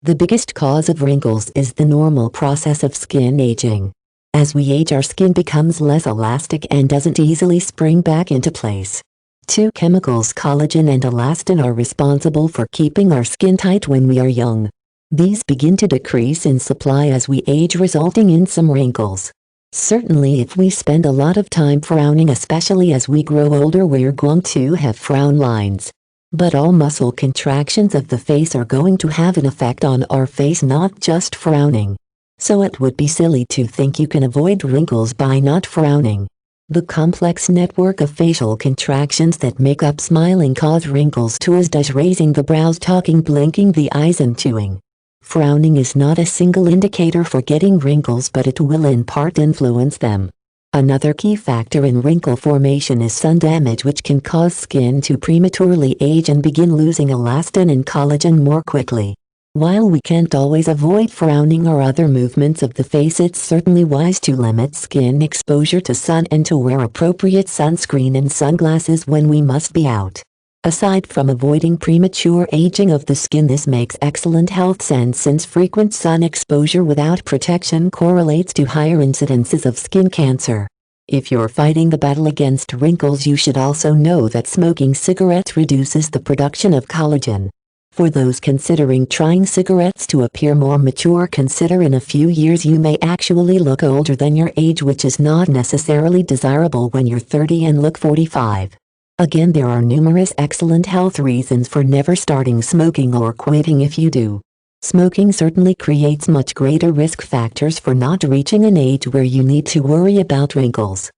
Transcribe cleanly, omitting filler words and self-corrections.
The biggest cause of wrinkles is the normal process of skin aging. As we age, our skin becomes less elastic and doesn't easily spring back into place. Two chemicals, collagen and elastin, are responsible for keeping our skin tight when we are young. These begin to decrease in supply as we age, resulting in some wrinkles. Certainly, if we spend a lot of time frowning, especially as we grow older, we're going to have frown lines. But all muscle contractions of the face are going to have an effect on our face, not just frowning. So it would be silly to think you can avoid wrinkles by not frowning. The complex network of facial contractions that make up smiling cause wrinkles too, as does raising the brows, talking, blinking the eyes, and chewing. Frowning is not a single indicator for getting wrinkles, but it will in part influence them. Another key factor in wrinkle formation is sun damage, which can cause skin to prematurely age and begin losing elastin and collagen more quickly. While we can't always avoid frowning or other movements of the face, it's certainly wise to limit skin exposure to sun and to wear appropriate sunscreen and sunglasses when we must be out. Aside from avoiding premature aging of the skin, this makes excellent health sense, since frequent sun exposure without protection correlates to higher incidences of skin cancer. If you're fighting the battle against wrinkles, you should also know that smoking cigarettes reduces the production of collagen. For those considering trying cigarettes to appear more mature, consider in a few years you may actually look older than your age, which is not necessarily desirable when you're 30 and look 45. Again, there are numerous excellent health reasons for never starting smoking or quitting if you do. Smoking certainly creates much greater risk factors for not reaching an age where you need to worry about wrinkles.